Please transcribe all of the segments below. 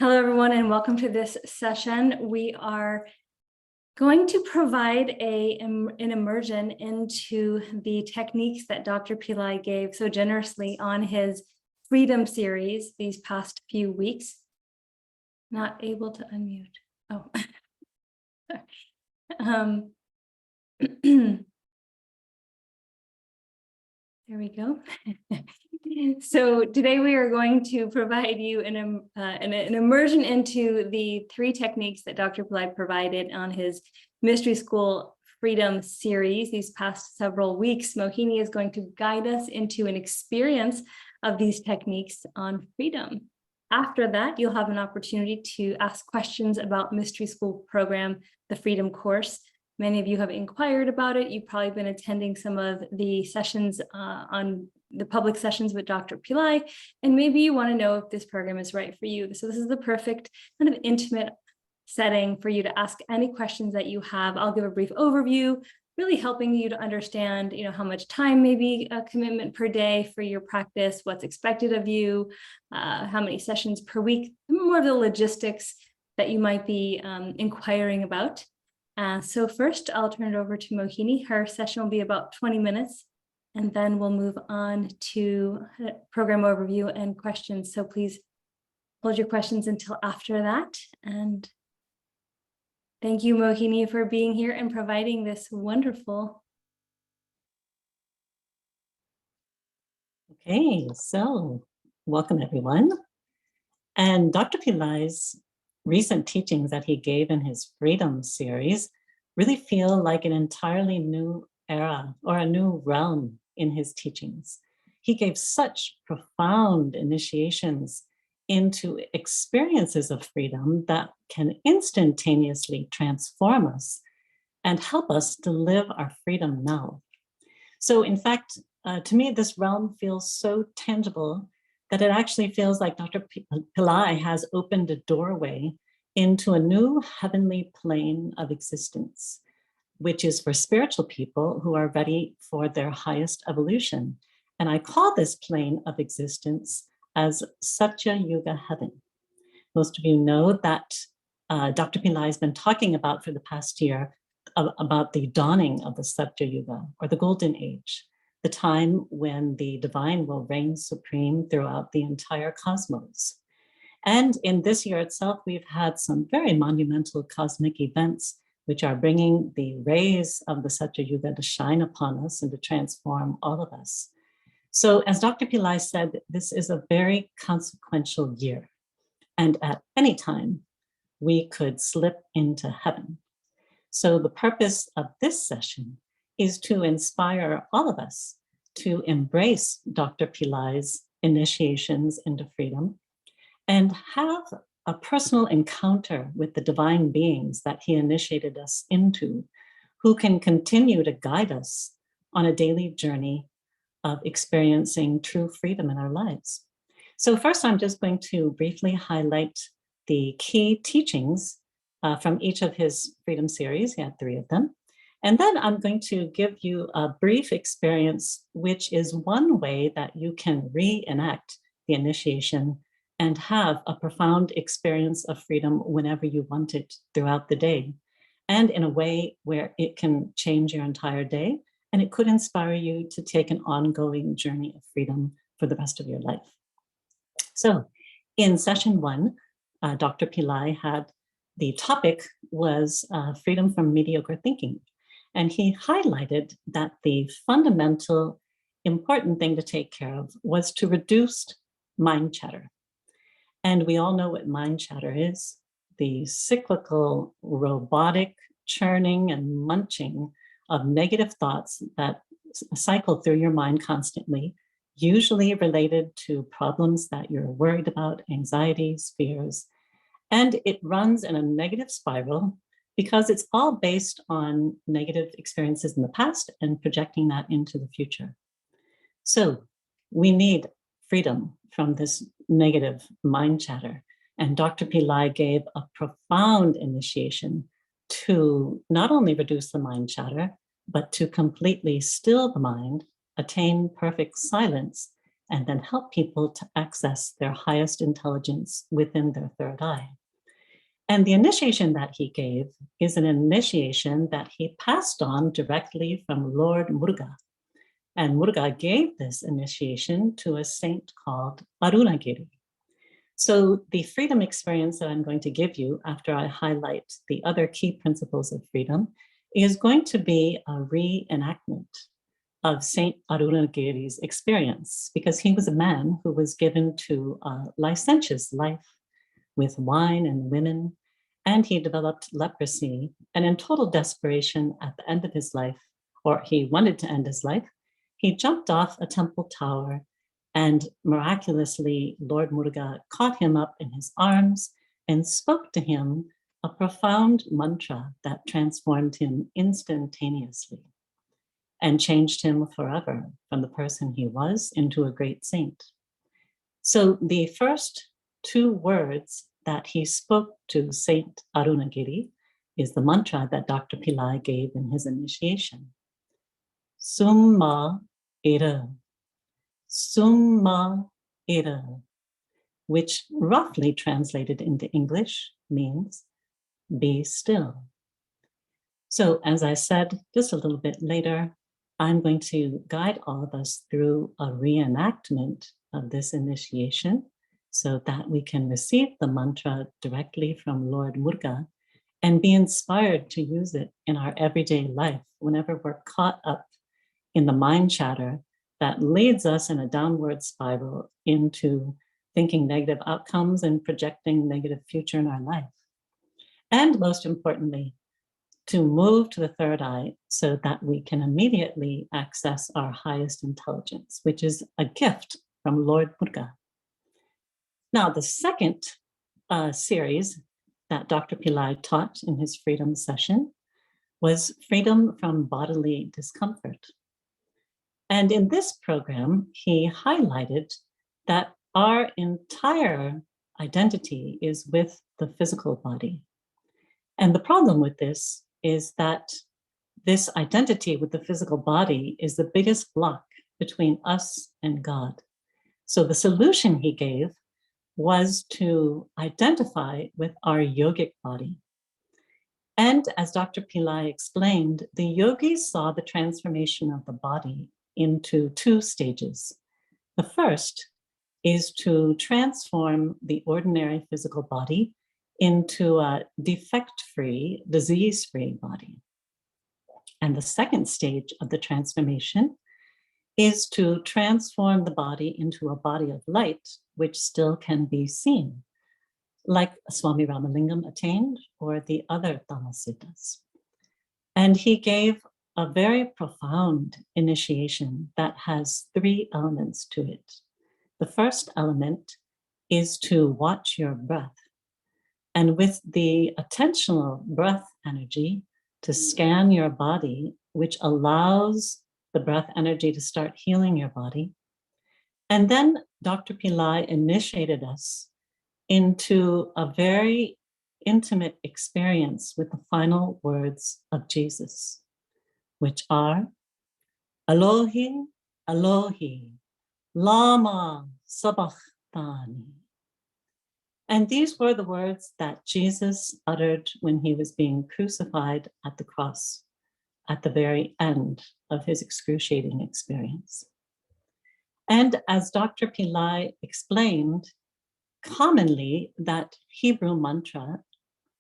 Hello, everyone, and welcome to this session. We are going to provide an immersion into the techniques that Dr. Pillai gave so generously on his Freedom series these past few weeks. Not able to unmute. Oh, there we go. So today we are going to provide you an immersion into the 3 techniques that Dr. Pillai provided on his Mystery School Freedom series these past several weeks. Mohini is going to guide us into an experience of these techniques on freedom. After that, you'll have an opportunity to ask questions about Mystery School program, the Freedom course. Many of you have inquired about it. You've probably been attending some of the sessions on the public sessions with Dr. Pillai, and maybe you want to know if this program is right for you. So this is the perfect kind of intimate setting for you to ask any questions that you have. I'll give a brief overview, really helping you to understand, how much time maybe a commitment per day for your practice, what's expected of you, how many sessions per week, more of the logistics that you might be inquiring about. So first, I'll turn it over to Mohini. Her session will be about 20 minutes, and then we'll move on to program overview and questions. So please hold your questions until after that. And thank you, Mohini, for being here and providing this wonderful. Okay, so welcome everyone. And Dr. Pillai's recent teachings that he gave in his Freedom series really feel like an entirely new era or a new realm in his teachings. He gave such profound initiations into experiences of freedom that can instantaneously transform us and help us to live our freedom now. So in fact, to me, this realm feels so tangible that it actually feels like Dr. Pillai has opened a doorway into a new heavenly plane of existence, which is for spiritual people who are ready for their highest evolution. And I call this plane of existence as Satya Yuga heaven. Most of you know that Dr. Pillai has been talking about for the past year about the dawning of the Satya Yuga, or the golden age, the time when the divine will reign supreme throughout the entire cosmos. And in this year itself, we've had some very monumental cosmic events which are bringing the rays of the Satya Yuga to shine upon us and to transform all of us. So as Dr. Pillai said, this is a very consequential year. And at any time, we could slip into heaven. So the purpose of this session is to inspire all of us to embrace Dr. Pillai's initiations into freedom and have a personal encounter with the divine beings that he initiated us into, who can continue to guide us on a daily journey of experiencing true freedom in our lives. So first, I'm just going to briefly highlight the key teachings from each of his Freedom series. He had 3 of them. And then I'm going to give you a brief experience, which is one way that you can reenact the initiation and have a profound experience of freedom whenever you want it throughout the day, and in a way where it can change your entire day, and it could inspire you to take an ongoing journey of freedom for the rest of your life. So in session 1, Dr. Pillai had, the topic was freedom from mediocre thinking. And he highlighted that the fundamental important thing to take care of was to reduce mind chatter. And we all know what mind chatter is: the cyclical, robotic churning and munching of negative thoughts that cycle through your mind constantly, usually related to problems that you're worried about, anxieties, fears. And it runs in a negative spiral because it's all based on negative experiences in the past and projecting that into the future. So we need freedom from this negative mind chatter. And Dr. Pillai gave a profound initiation to not only reduce the mind chatter, but to completely still the mind, attain perfect silence, and then help people to access their highest intelligence within their third eye. And the initiation that he gave is an initiation that he passed on directly from Lord Muruga. And Muruga gave this initiation to a saint called Arunagiri. So the freedom experience that I'm going to give you after I highlight the other key principles of freedom is going to be a reenactment of Saint Arunagiri's experience, because he was a man who was given to a licentious life with wine and women, and he developed leprosy. And in total desperation at the end of his life, or he wanted to end his life, he jumped off a temple tower, and miraculously, Lord Muruga caught him up in his arms and spoke to him a profound mantra that transformed him instantaneously and changed him forever from the person he was into a great saint. So the first two words that he spoke to Saint Arunagiri is the mantra that Dr. Pillai gave in his initiation. Summa Ira, Summa Ira, which roughly translated into English means be still. So as I said just a little bit later, I'm going to guide all of us through a reenactment of this initiation so that we can receive the mantra directly from Lord Muruga and be inspired to use it in our everyday life whenever we're caught up in the mind chatter that leads us in a downward spiral into thinking negative outcomes and projecting negative future in our life. And most importantly, to move to the third eye so that we can immediately access our highest intelligence, which is a gift from Lord Muruga. Now, the second series that Dr. Pillai taught in his freedom session was freedom from bodily discomfort. And in this program, he highlighted that our entire identity is with the physical body. And the problem with this is that this identity with the physical body is the biggest block between us and God. So the solution he gave was to identify with our yogic body. And as Dr. Pillai explained, the yogis saw the transformation of the body into two stages. The first is to transform the ordinary physical body into a defect-free, disease-free body. And the second stage of the transformation is to transform the body into a body of light, which still can be seen, like Swami Ramalingam attained or the other Tamasiddhas. And he gave a very profound initiation that has three elements to it. The first element is to watch your breath. And with the attentional breath energy, to scan your body, which allows the breath energy to start healing your body. And then Dr. Pillai initiated us into a very intimate experience with the final words of Jesus, which are Alohi, Alohi, Lama Sabachthani. And these were the words that Jesus uttered when he was being crucified at the cross at the very end of his excruciating experience. And as Dr. Pillai explained, commonly that Hebrew mantra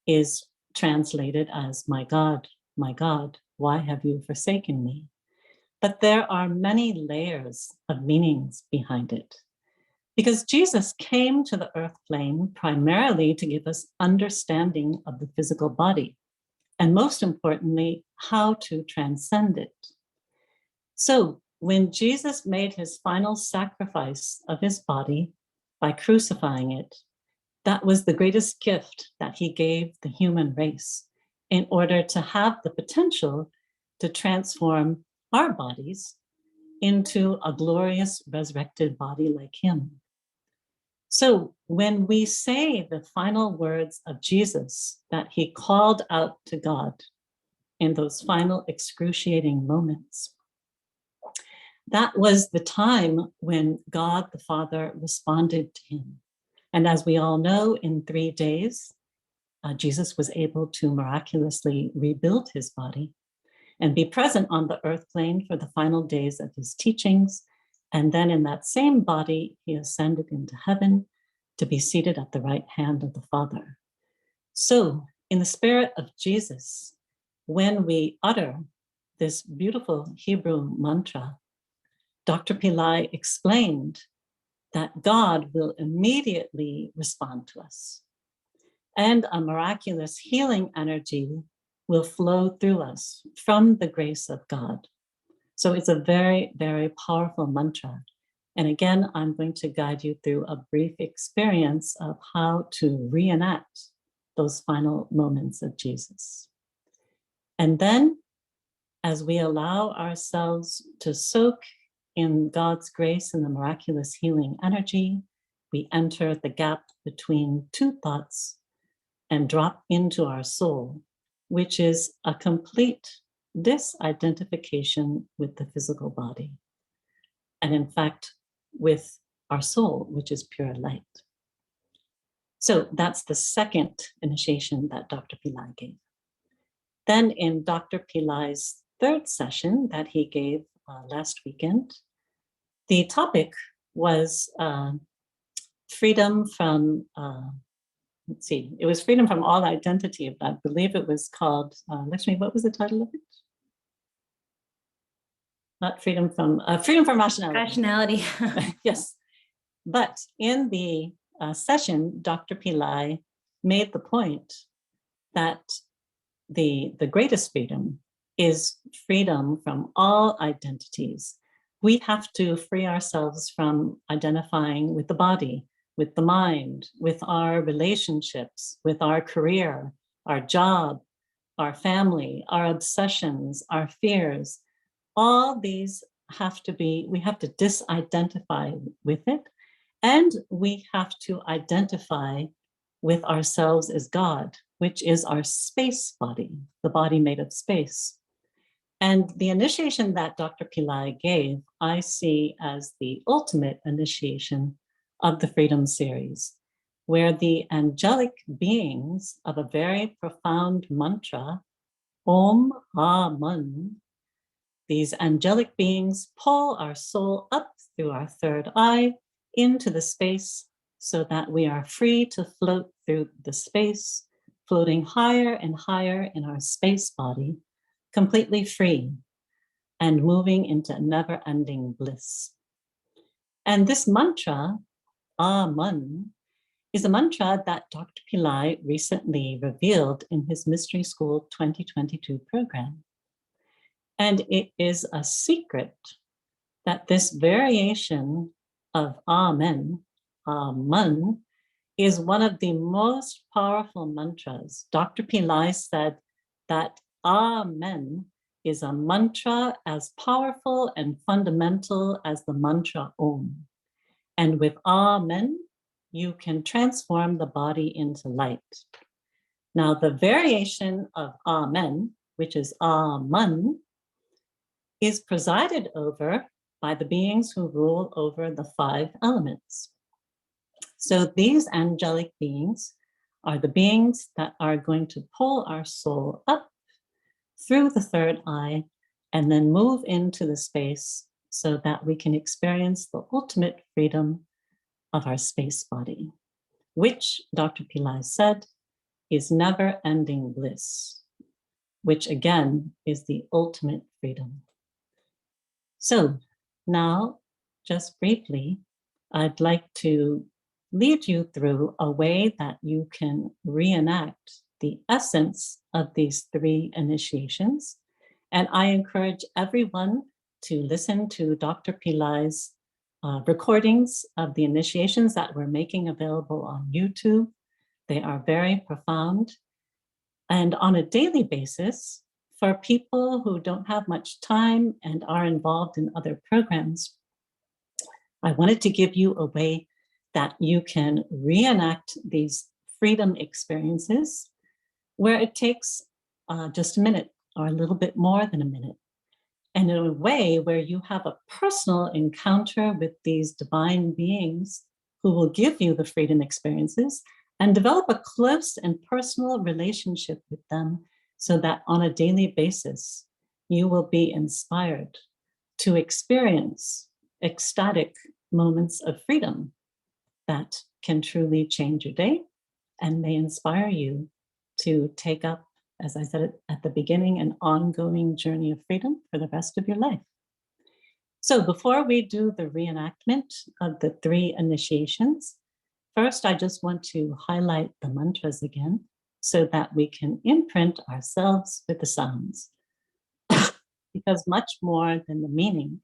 is translated as, my God, why have you forsaken me? But there are many layers of meanings behind it. Because Jesus came to the earth plane primarily to give us understanding of the physical body, and most importantly, how to transcend it. So when Jesus made his final sacrifice of his body by crucifying it, that was the greatest gift that he gave the human race in order to have the potential to transform our bodies into a glorious resurrected body like him. So when we say the final words of Jesus that he called out to God in those final excruciating moments, that was the time when God the Father responded to him. And as we all know, in 3 days, Jesus was able to miraculously rebuild his body and be present on the earth plane for the final days of his teachings. And then in that same body, he ascended into heaven to be seated at the right hand of the Father. So, in the spirit of Jesus, when we utter this beautiful Hebrew mantra, Dr. Pillai explained that God will immediately respond to us, and a miraculous healing energy will flow through us from the grace of God. So it's a very, very powerful mantra. And again, I'm going to guide you through a brief experience of how to reenact those final moments of Jesus. And then, as we allow ourselves to soak in God's grace and the miraculous healing energy, we enter the gap between two thoughts and drop into our soul, which is a complete disidentification with the physical body. And in fact, with our soul, which is pure light. So that's the second initiation that Dr. Pillai gave. Then in Dr. Pillai's third session that he gave last weekend, the topic was freedom from, let's see, it was freedom from all identity. I believe it was called, Lakshmi, what was the title of it? Not freedom from rationality. Rationality. Yes. But in the session, Dr. Pillai made the point that the greatest freedom is freedom from all identities. We have to free ourselves from identifying with the body, with the mind, with our relationships, with our career, our job, our family, our obsessions, our fears. All these have to be, we have to disidentify with it, and we have to identify with ourselves as God, which is our space body, the body made of space. And the initiation that Dr. Pillai gave, I see as the ultimate initiation of the Freedom Series, where the angelic beings of a very profound mantra, Om Aman, these angelic beings pull our soul up through our third eye into the space so that we are free to float through the space, floating higher and higher in our space body, completely free and moving into never-ending bliss. And this mantra, Aman, is a mantra that Dr. Pillai recently revealed in his Mystery School 2022 program. And it is a secret that this variation of Amen, Aman, is one of the most powerful mantras. Dr. Pillai said that Amen is a mantra as powerful and fundamental as the mantra Om. And with Amen, you can transform the body into light. Now, the variation of Amen, which is Aman, is presided over by the beings who rule over the 5 elements. So these angelic beings are the beings that are going to pull our soul up through the third eye and then move into the space so that we can experience the ultimate freedom of our space body, which Dr. Pillai said is never-ending bliss, which again is the ultimate freedom. So now, just briefly, I'd like to lead you through a way that you can reenact the essence of these 3 initiations. And I encourage everyone to listen to Dr. Pillai's recordings of the initiations that we're making available on YouTube. They are very profound. And on a daily basis, for people who don't have much time and are involved in other programs, I wanted to give you a way that you can reenact these freedom experiences where it takes just a minute or a little bit more than a minute. and in a way where you have a personal encounter with these divine beings who will give you the freedom experiences, and develop a close and personal relationship with them so that on a daily basis, you will be inspired to experience ecstatic moments of freedom that can truly change your day and may inspire you to take up, as I said at the beginning, an ongoing journey of freedom for the rest of your life. So before we do the reenactment of the 3 initiations, first, I just want to highlight the mantras again so that we can imprint ourselves with the sounds. Because much more than the meaning,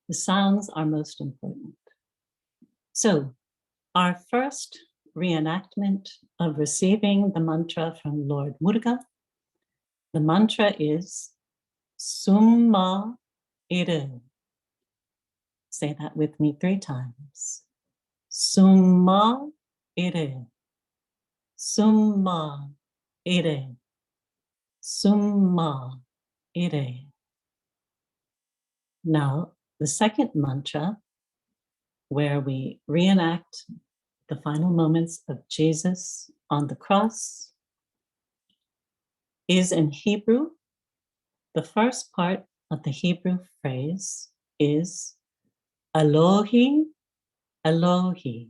the sounds are most important. So our first reenactment of receiving the mantra from Lord Muruga, the mantra is Summa Ire. Say that with me 3 times. Summa Ire. Summa Ire. Summa Ire. Now, the second mantra, where we reenact the final moments of Jesus on the cross, is in Hebrew. The first part of the Hebrew phrase is Elohi, Elohi.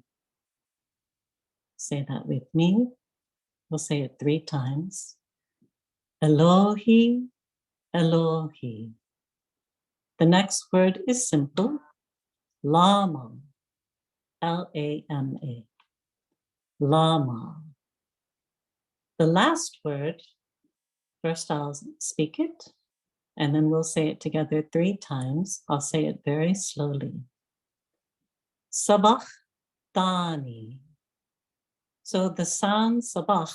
Say that with me. We'll say it 3 times. Elohi, Elohi. The next word is simple. Lama, L-A-M-A. Lama. The last word, first I'll speak it, and then we'll say it together 3 times. I'll say it very slowly. Sabach Dani. So the sound sabach,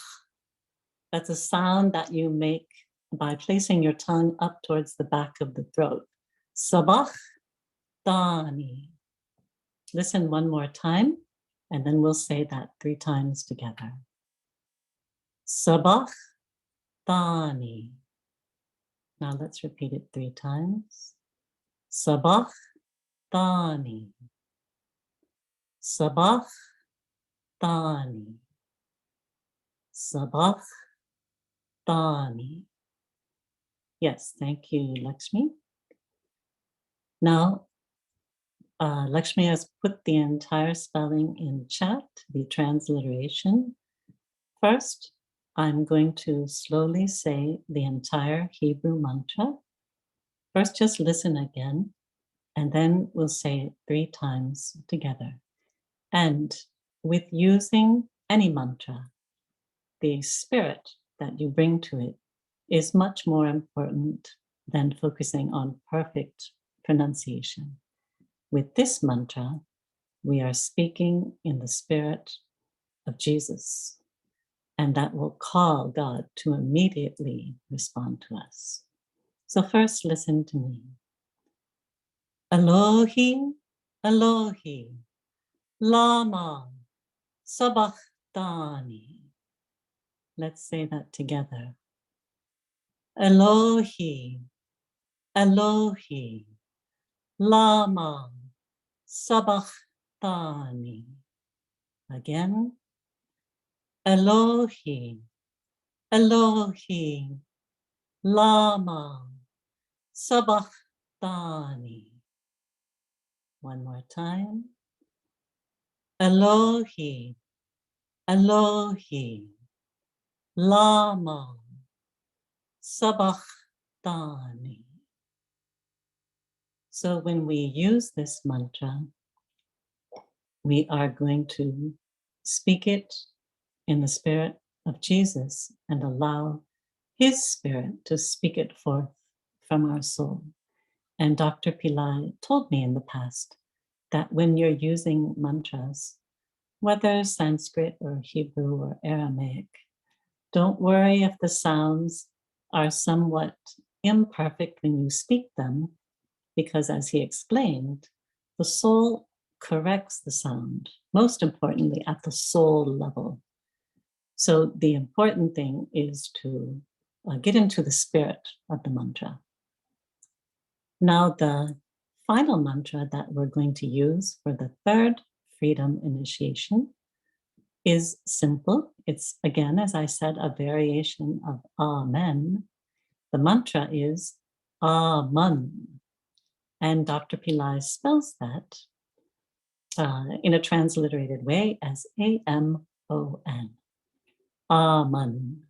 that's a sound that you make by placing your tongue up towards the back of the throat. Sabach Dani. Listen one more time, and then we'll say that 3 times together. Sabach Dani. Now let's repeat it 3 times. Sabach Dani. Sabach Dani. Sabach Dani. Yes, thank you, Lakshmi. Now, Lakshmi has put the entire spelling in chat, the transliteration. First, I'm going to slowly say the entire Hebrew mantra. First, just listen again, and then we'll say it 3 times together. And with using any mantra, the spirit that you bring to it is much more important than focusing on perfect pronunciation. With this mantra, we are speaking in the spirit of Jesus, and that will call God to immediately respond to us. So first, listen to me. Elohi, Elohi, lama sabachthani. Let's say that together. Elohi, Elohi, lama sabachthani. Again. Elohi, Elohi, lama sabachthani. One more time. Elohi, Elohi, lama sabachthani. So when we use this mantra, we are going to speak it in the spirit of Jesus and allow his spirit to speak it forth from our soul. And Dr. Pillai told me in the past that when you're using mantras, whether Sanskrit or Hebrew or Aramaic, don't worry if the sounds are somewhat imperfect when you speak them, because as he explained, the soul corrects the sound, most importantly at the soul level. So the important thing is to get into the spirit of the mantra. Now, the final mantra that we're going to use for the third freedom initiation is simple. It's, again, as I said, a variation of Amen. The mantra is Aman. And Dr. Pillai spells that in a transliterated way as A-M-O-N. Aman.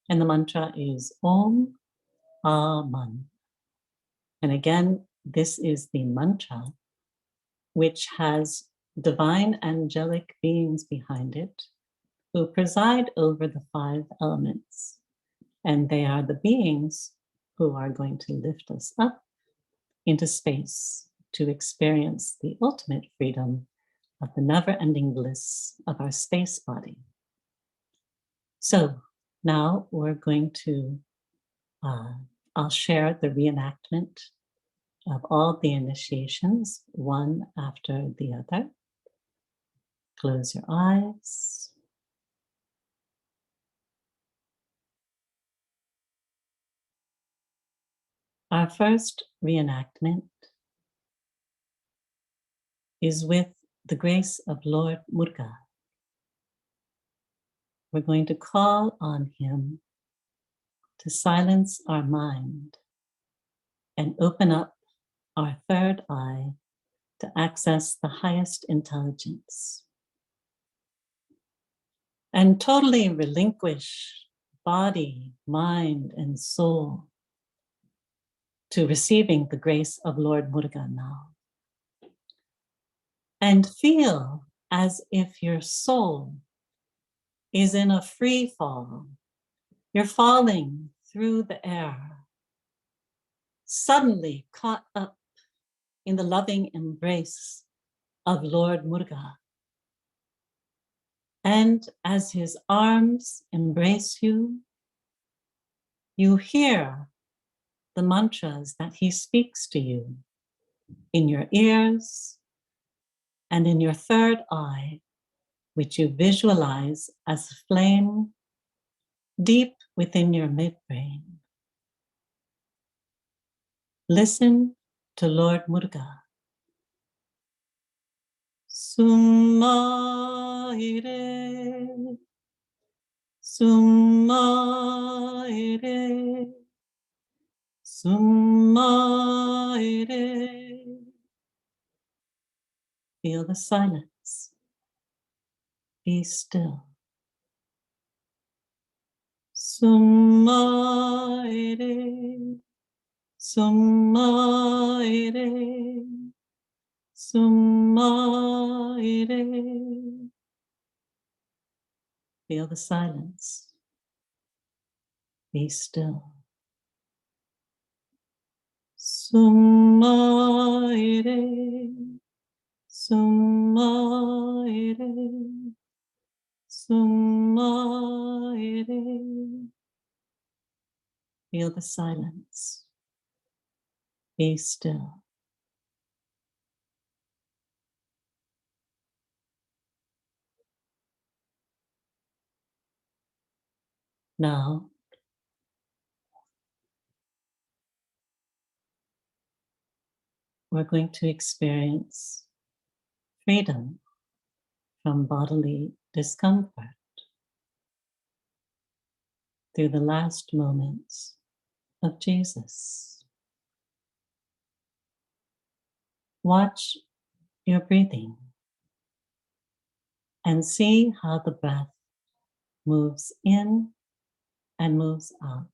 And the mantra is Om Aman. And again, this is the mantra which has divine angelic beings behind it who preside over the 5 elements. And they are the beings who are going to lift us up into space to experience the ultimate freedom of the never-ending bliss of our space body. So now we're going to, I'll share the reenactment of all the initiations, one after the other. Close your eyes. Our first reenactment is with the grace of Lord Muruga. We're going to call on him to silence our mind and open up our third eye to access the highest intelligence and totally relinquish body, mind, and soul to receiving the grace of Lord Muruga now. And feel as if your soul is in a free fall. You're falling through the air, suddenly caught up in the loving embrace of Lord Muruga. And as his arms embrace you, you hear the mantras that he speaks to you in your ears and in your third eye, which you visualize as a flame deep within your midbrain. Listen to Lord Muruga. Summa ire, summa ire, summa ire. Feel the silence. Be still. Summa ire, summa ire, summa ire. Feel the silence. Be still. Summa ire, summa ire, summa ire. Feel the silence. Be still. Now, we're going to experience freedom from bodily discomfort through the last moments of Jesus. Watch your breathing and see how the breath moves in and moves out.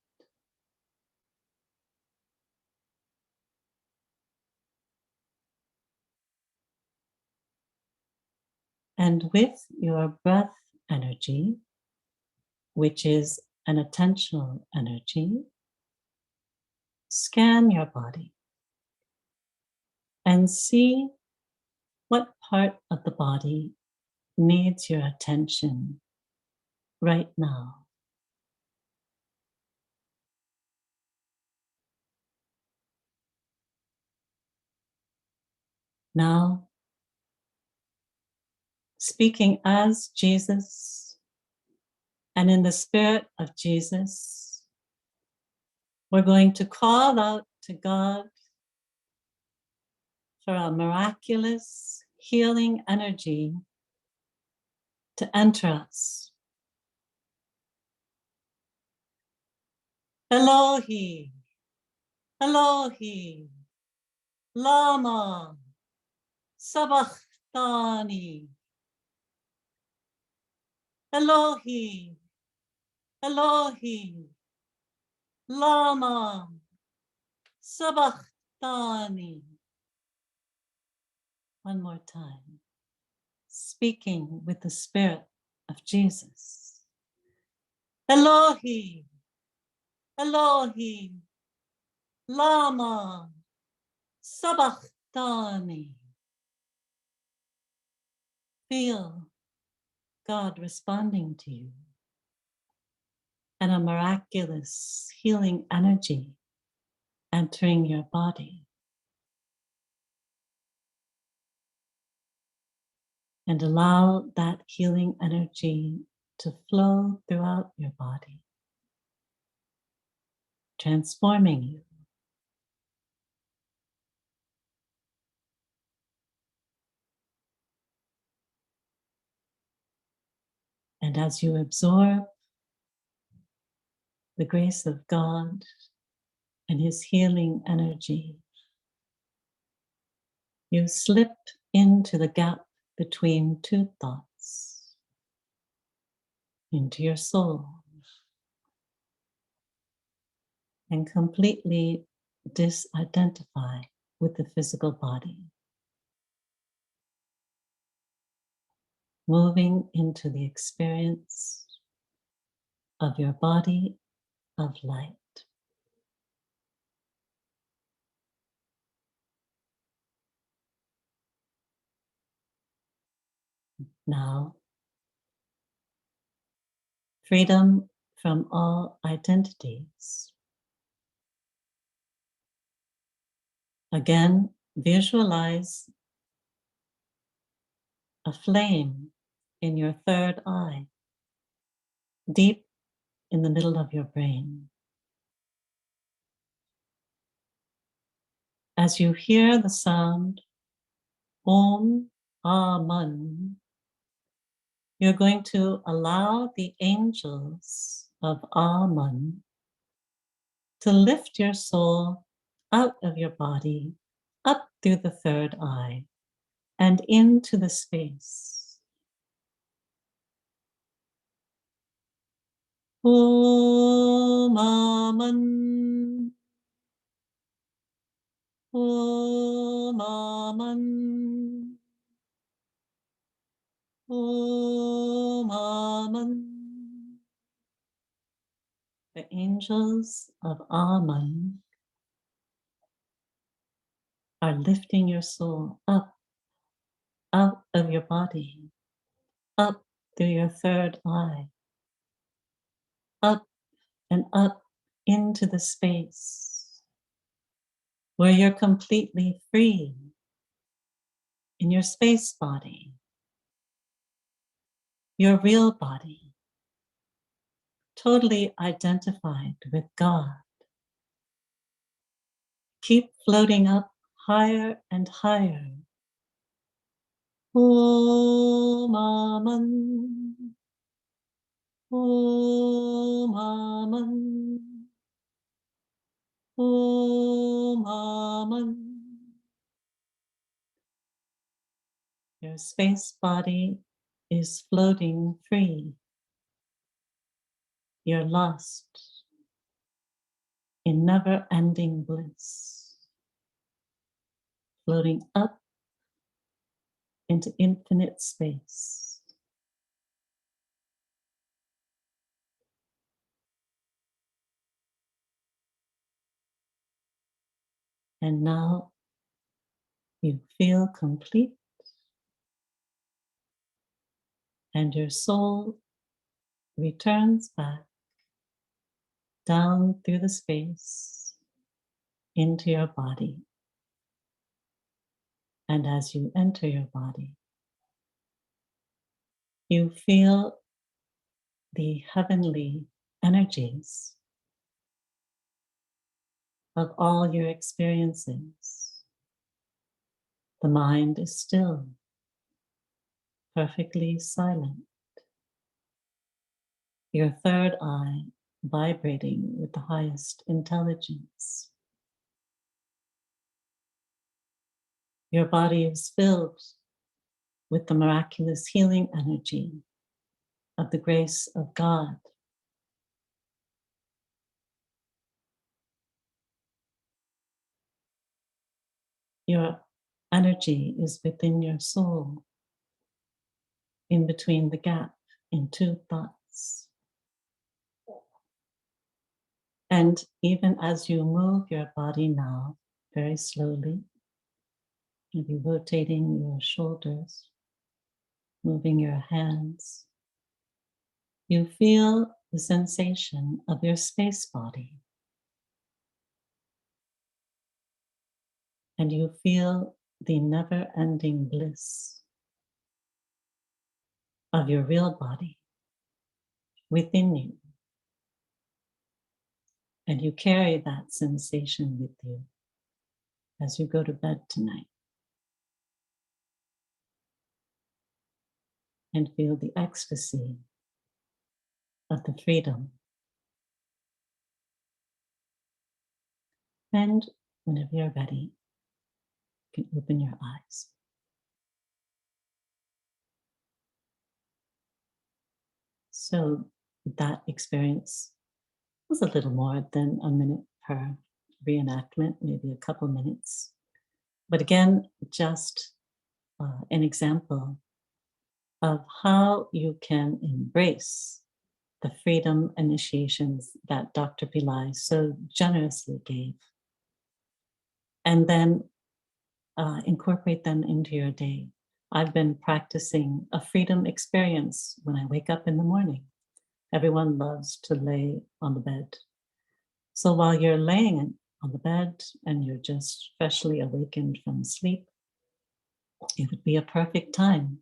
And with your breath energy, which is an attentional energy, scan your body and see what part of the body needs your attention right now. Now, speaking as Jesus and in the spirit of Jesus, we're going to call out to God for a miraculous healing energy to enter us. Elohi, Elohi, Lama, Sabachthani. Elohi, Elohi, Lama, Sabachthani. One more time, speaking with the Spirit of Jesus. Elohi, Elohi, Lama, Sabachthani. Feel God responding to you and a miraculous healing energy entering your body. And allow that healing energy to flow throughout your body, transforming you. And as you absorb the grace of God and His healing energy, you slip into the gap between two thoughts, into your soul, and completely disidentify with the physical body, moving into the experience of your body of light. Now, freedom from all identities. Again, visualize a flame in your third eye, deep in the middle of your brain. As you hear the sound Om Aman, you're going to allow the angels of Aman to lift your soul out of your body, up through the third eye, and into the space. Om Aman, Om Aman, Om Aman. The angels of Aman are lifting your soul up, out of your body, up through your third eye, up and up into the space where you're completely free in your space body, your real body, totally identified with God. Keep floating up higher and higher. Om Aman, Om Aman, Om Aman. Your space body is floating free. You're lost in never-ending bliss, floating up into infinite space. And now you feel complete, and your soul returns back down through the space into your body. And as you enter your body, you feel the heavenly energies of all your experiences The mind is still, perfectly silent. Your third eye vibrating with the highest intelligence. Your body is filled with the miraculous healing energy of the grace of God. Your energy is within your soul, in between the gap in two thoughts. And even as you move your body now, very slowly, maybe rotating your shoulders, moving your hands, you feel the sensation of your space body. And you feel the never-ending bliss of your real body within you. And you carry that sensation with you as you go to bed tonight. And feel the ecstasy of the freedom. And whenever you're ready, you can open your eyes. So that experience was a little more than a minute per reenactment, maybe a couple minutes. But again, just an example of how you can embrace the freedom initiations that Dr. Pillai so generously gave, and then incorporate them into your day. I've been practicing a freedom experience when I wake up in the morning. Everyone loves to lay on the bed. So while you're laying on the bed and you're just freshly awakened from sleep, it would be a perfect time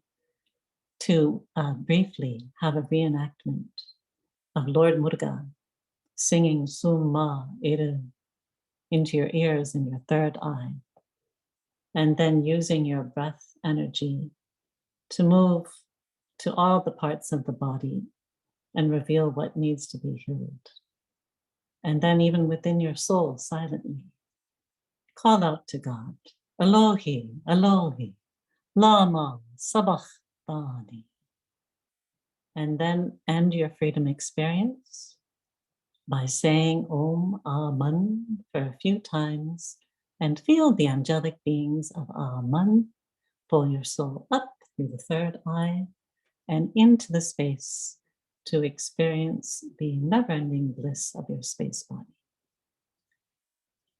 to briefly have a reenactment of Lord Muruga singing Summa Ere into your ears and your third eye, and then using your breath energy to move to all the parts of the body and reveal what needs to be healed. And then even within your soul, silently, call out to God, Elohi, Elohi, Lama Sabachthani. And then end your freedom experience by saying Om Aman for a few times and feel the angelic beings of Aman pull your soul up through the third eye and into the space to experience the never-ending bliss of your space body.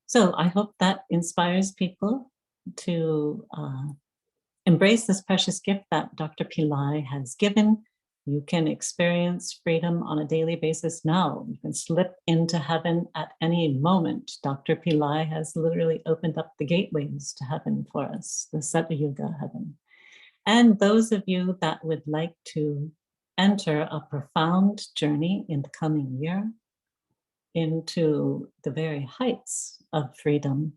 So I hope that inspires people to embrace this precious gift that Dr. Pillai has given. You can experience freedom on a daily basis now. You can slip into heaven at any moment. Dr. Pillai has literally opened up the gateways to heaven for us, the Satyuga heaven. And those of you that would like to enter a profound journey in the coming year into the very heights of freedom,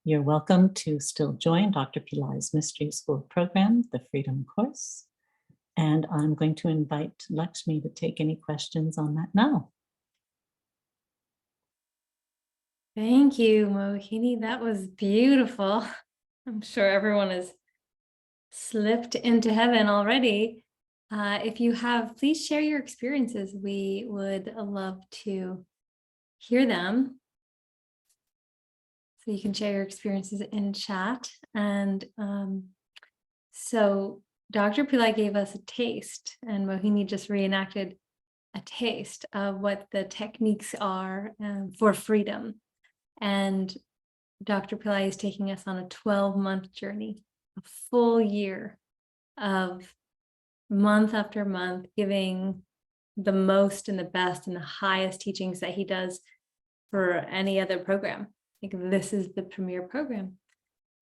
you're welcome to still join Dr. Pillai's Mystery School program, the Freedom Course. And I'm going to invite Lakshmi to take any questions on that now. Thank you, Mohini. That was beautiful. I'm sure everyone has slipped into heaven already. If you have, please share your experiences. We would love to hear them. So you can share your experiences in chat. And so Dr. Pillai gave us a taste, and Mohini just reenacted a taste of what the techniques are for freedom. And Dr. Pillai is taking us on a 12-month journey, a full year of month after month, giving the most and the best and the highest teachings that he does for any other program. I think this is the premier program.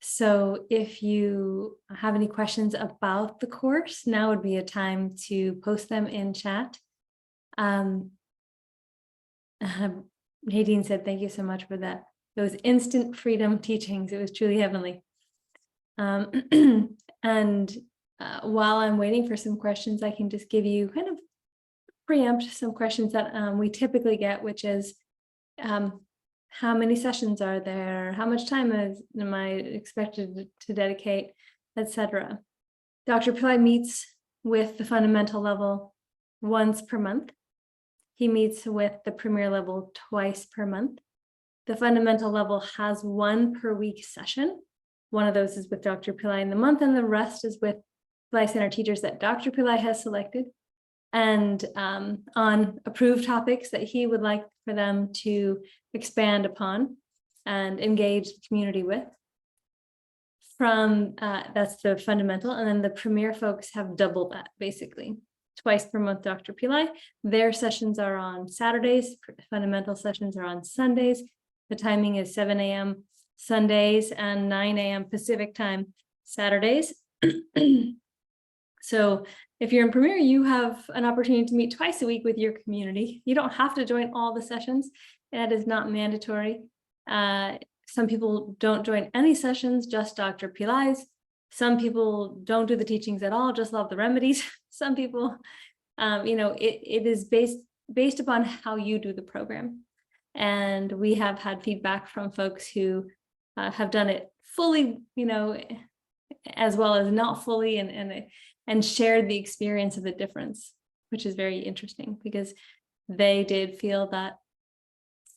So if you have any questions about the course, now would be a time to post them in chat. Nadine said, thank you so much for that. Those instant freedom teachings. It was truly heavenly. And while I'm waiting for some questions, I can just give you kind of preempt some questions that we typically get, which is how many sessions are there? How much time am I expected to dedicate, etc. Dr. Pillai meets with the fundamental level once per month. He meets with the premier level twice per month. The fundamental level has 1 per week session. One of those is with Dr. Pillai in the month, and the rest is with Pillai Center teachers that Dr. Pillai has selected, and on approved topics that he would like for them to expand upon and engage the community with. From that's the fundamental, and then the premier folks have double that, basically. Twice per month, Dr. Pillai. Their sessions are on Saturdays. Fundamental sessions are on Sundays. The timing is 7 a.m. Sundays and 9 a.m. Pacific time Saturdays. So if you're in Premier, you have an opportunity to meet twice a week with your community. You don't have to join all the sessions. That is not mandatory. Some people don't join any sessions, just Dr. Pillai's. Some people don't do the teachings at all, just love the remedies. Some people, it is based upon how you do the program. And we have had feedback from folks who have done it fully, as well as not fully, and shared the experience of the difference, which is very interesting because they did feel that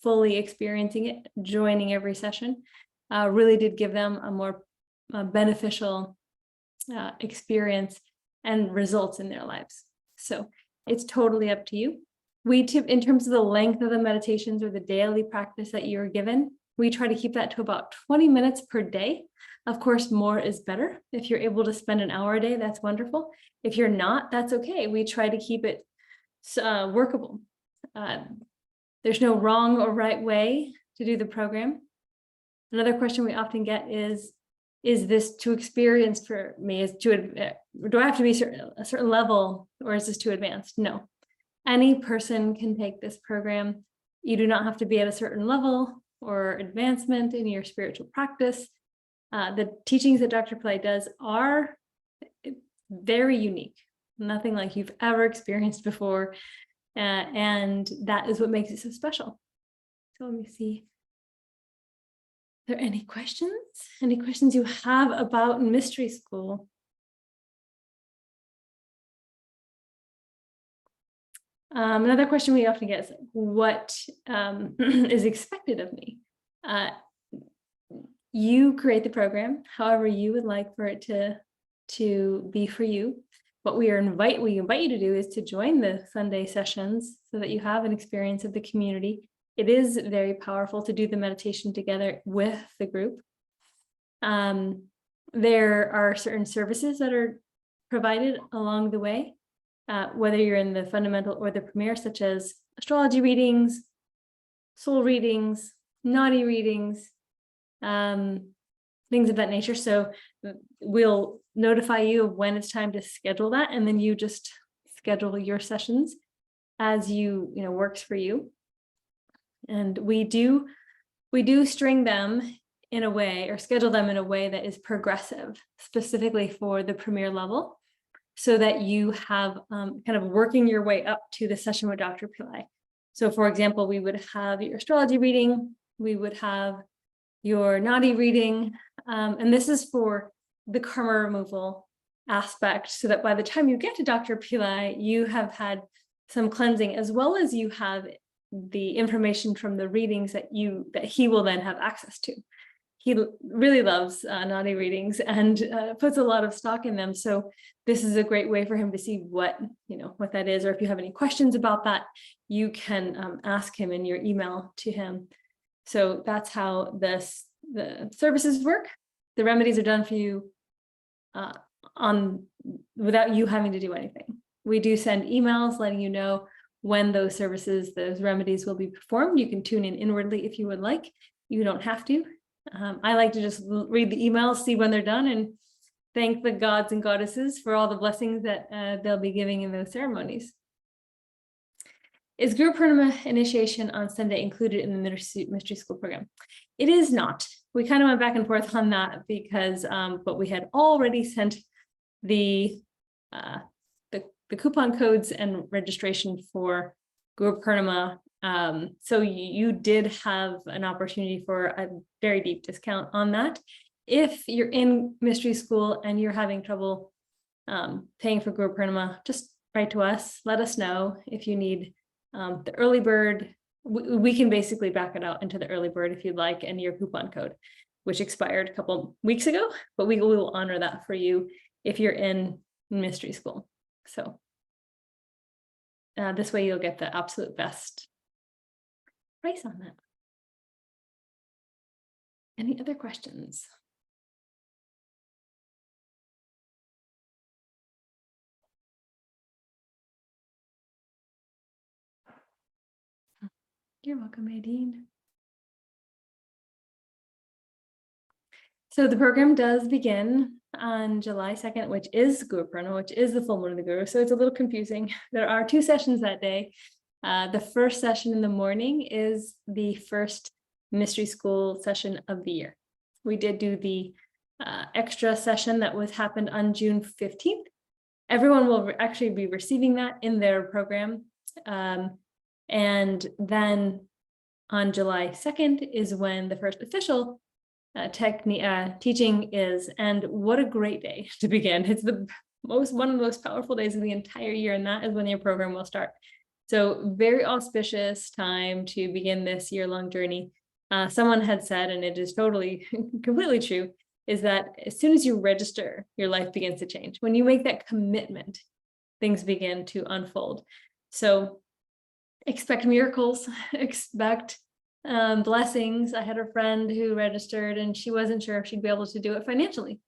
fully experiencing it, joining every session, really did give them a more beneficial experience and results in their lives. So it's totally up to you. We tip in terms of the length of the meditations or the daily practice that you're given, we try to keep that to about 20 minutes per day. Of course, more is better. If you're able to spend an hour a day, that's wonderful. If you're not, that's okay. We try to keep it workable. There's no wrong or right way to do the program. Another question we often get is this too experienced for me? Do I have to be a certain level, or is this too advanced? No. Any person can take this program. You do not have to be at a certain level or advancement in your spiritual practice. The teachings that Dr. Pillai does are very unique, nothing like you've ever experienced before. And that is what makes it so special. So let me see. Are there any questions? Any questions you have about mystery school? Another question we often get is, what is expected of me? You create the program however you would like for it to be for you. What we invite you to do is to join the Sunday sessions so that you have an experience of the community. It is very powerful to do the meditation together with the group. There are certain services that are provided along the way, whether you're in the fundamental or the premier, such as astrology readings, soul readings, naughty readings, things of that nature. So we'll notify you of when it's time to schedule that, and then you just schedule your sessions as works for you. And we do string them in a way, or schedule them in a way that is progressive, specifically for the premier level, so that you have kind of working your way up to the session with Dr. Pillai. So for example, we would have your astrology reading, we would have your naughty reading, and this is for the karma removal aspect, so that by the time you get to Dr. Pillai, you have had some cleansing, as well as you have the information from the readings that he will then have access to. He really loves naughty readings and puts a lot of stock in them. So this is a great way for him to see what that is, or if you have any questions about that, you can ask him in your email to him. So that's how the services work. The remedies are done for you without you having to do anything. We do send emails letting you know when those remedies will be performed. You can tune in inwardly if you would like. You don't have to. I like to just read the emails, see when they're done, and thank the gods and goddesses for all the blessings that they'll be giving in those ceremonies. Is Guru Purnima initiation on Sunday included in the mystery school program? It is not. we kind of went back and forth on that because, but we had already sent the coupon codes and registration for Guru Purnima. So you did have an opportunity for a very deep discount on that. If you're in mystery school and you're having trouble paying for Guru Purnima, just write to us, let us know if you need the early bird. We can basically back it out into the early bird if you'd like, and your coupon code, which expired a couple weeks ago, but we will honor that for you if you're in mystery school. So this way you'll get the absolute best price on that. Any other questions? You're welcome, Nadine. So the program does begin on July 2nd, which is Guru Purnima, which is the full moon of the Guru. So it's a little confusing. There are 2 sessions that day. The first session in the morning is the first mystery school session of the year. We did do the extra session that happened on June 15th. Everyone will actually be receiving that in their program. And then on July 2nd is when the first official teaching is, and what a great day to begin. It's one of the most powerful days of the entire year, and that is when your program will start. So very auspicious time to begin this year-long journey. Someone had said, and it is totally completely true, is that as soon as you register, your life begins to change. When you make that commitment, things begin to unfold. So expect miracles, expect blessings. I had a friend who registered and she wasn't sure if she'd be able to do it financially,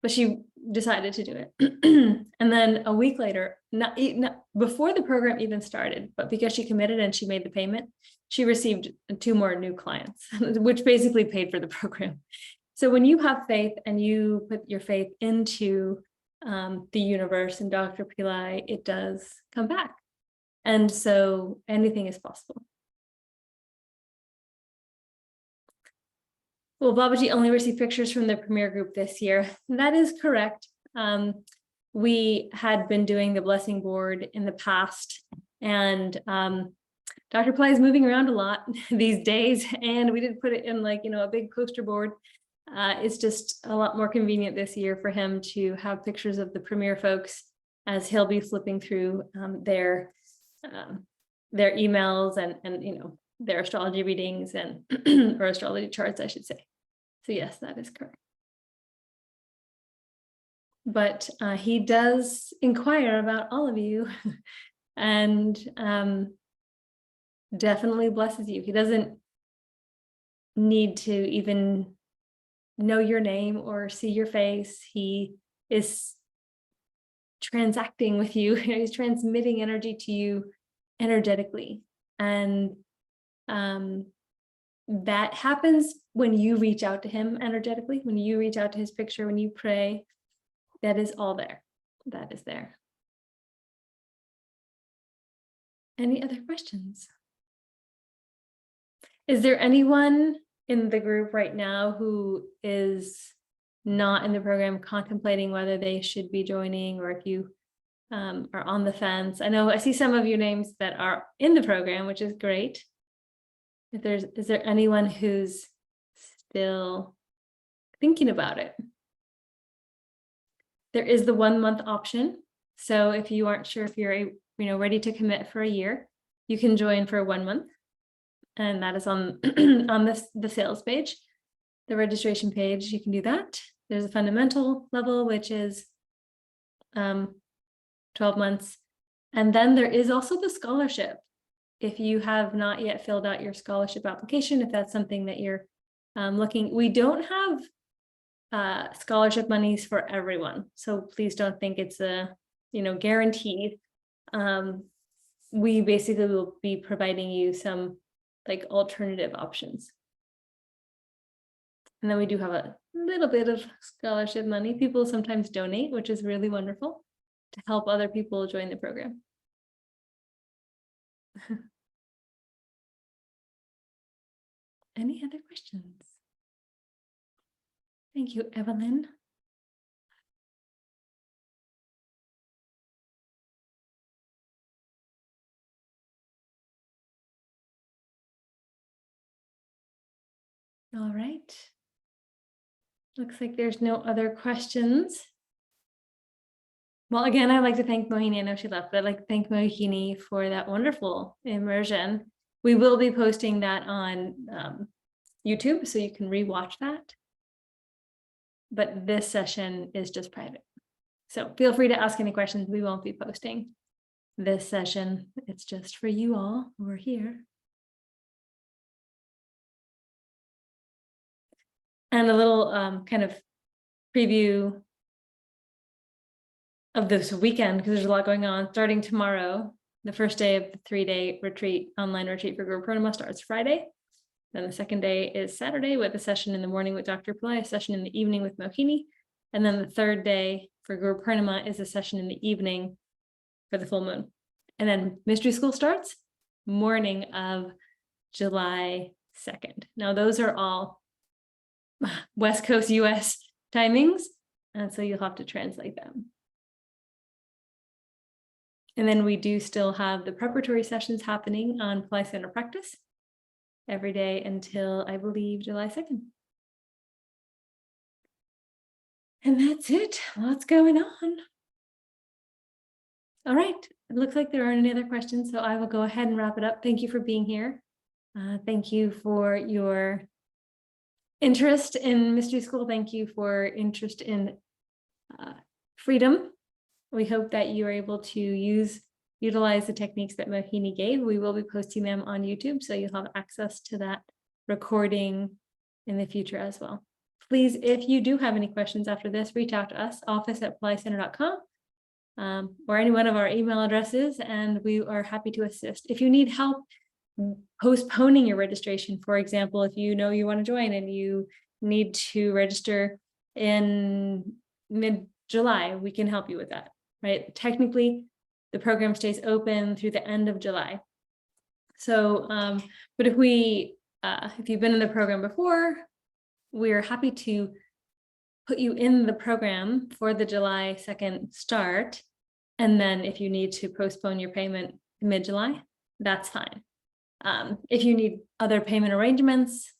but she decided to do it. And then a week later, not before the program even started, but because she committed and she made the payment, she received 2 more new clients, which basically paid for the program. So when you have faith and you put your faith into the universe and Dr. Pillai, it does come back. And so anything is possible. Well, Babaji only received pictures from the premier group this year. That is correct. We had been doing the blessing board in the past, and Dr. Pillai is moving around a lot these days, and we did put it in a big poster board. It's just a lot more convenient this year for him to have pictures of the premier folks as he'll be flipping through their emails and their astrology readings and or astrology charts, I should say. So yes, that is correct. But he does inquire about all of you and definitely blesses you. He doesn't need to even know your name or see your face. He is transacting with you. He's transmitting energy to you energetically. And that happens when you reach out to him energetically, when you reach out to his picture, when you pray. That is all there. That is there. Any other questions? Is there anyone in the group right now who is not in the program contemplating whether they should be joining, or if you are on the fence? I know I see some of your names that are in the program, which is great. Is there anyone who's still thinking about it? There is the 1 month option. So if you aren't sure if you're ready to commit for a year, you can join for 1 month. And that is on the sales page, the registration page. You can do that. There's a fundamental level, which is 12 months. And then there is also the scholarship. If you have not yet filled out your scholarship application, if that's something that you're looking, we don't have scholarship monies for everyone. So please don't think it's a, guaranteed. We basically will be providing you some alternative options. And then we do have a little bit of scholarship money. People sometimes donate, which is really wonderful, to help other people join the program. Any other questions? Thank you, Evelyn. All right. Looks like there's no other questions. Well, again, I'd like to thank Mohini. I know she left, but I'd like to thank Mohini for that wonderful immersion. We will be posting that on YouTube, so you can rewatch that. But this session is just private. So feel free to ask any questions. We won't be posting this session. It's just for you all who are here. And a little kind of preview of this weekend, because there's a lot going on. Starting tomorrow, the first day of the 3-day retreat, online retreat for Guru Purnima starts Friday. Then the second day is Saturday with a session in the morning with Dr. Pillai, a session in the evening with Mohini. And then the third day for Guru Purnima is a session in the evening for the full moon. And then mystery school starts morning of July 2nd. Now those are all West Coast US timings, and so you'll have to translate them. And then we do still have the preparatory sessions happening on Pillai Center Practice every day until, I believe, July 2nd. And that's it. Lots going on. All right. It looks like there aren't any other questions, so I will go ahead and wrap it up. Thank you for being here. Thank you for your interest in Mystery School. Thank you for interest in freedom. We hope that you are able to utilize the techniques that Mohini gave. We will be posting them on YouTube, so you'll have access to that recording in the future as well. Please, if you do have any questions after this, reach out to us, office@pillaicenter.com, or any one of our email addresses, and we are happy to assist. If you need help postponing your registration, for example, if you know you want to join and you need to register in mid-July, we can help you with that, right? Technically, the program stays open through the end of July. So, but if you've been in the program before, we're happy to put you in the program for the July 2nd start. And then if you need to postpone your payment mid-July, that's fine. If you need other payment arrangements,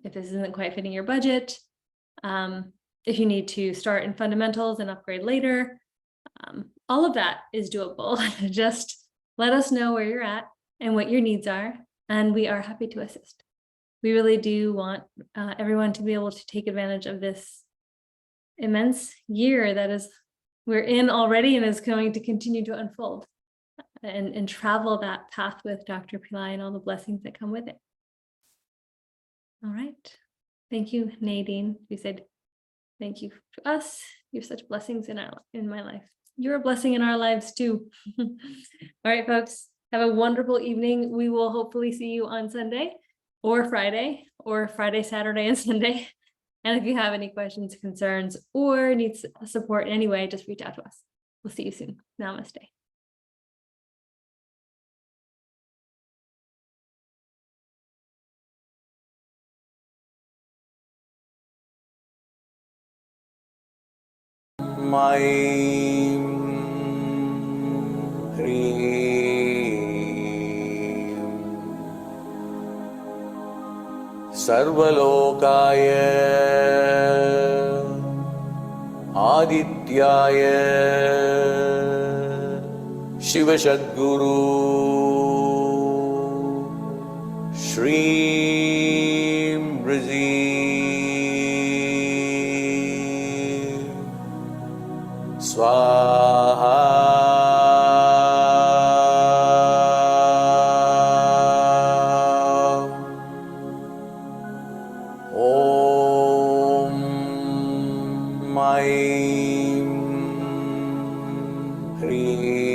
if this isn't quite fitting your budget, if you need to start in fundamentals and upgrade later, all of that is doable. Just let us know where you're at and what your needs are, and we are happy to assist. We really do want everyone to be able to take advantage of this immense year that we're in already and is going to continue to unfold, and travel that path with Dr. Pillai and all the blessings that come with it. All right. Thank you, Nadine. You said thank you to us. You have such blessings in my life. You're a blessing in our lives too. All right, folks, have a wonderful evening. We will hopefully see you on Sunday or Friday, Saturday, and Sunday. And if you have any questions, concerns, or need support in any way, just reach out to us. We'll see you soon. Namaste. Maim Hrim Sarvalokaya Adityaya Shiva Sadguru Shri Brizi Swaha Om Maim Hrim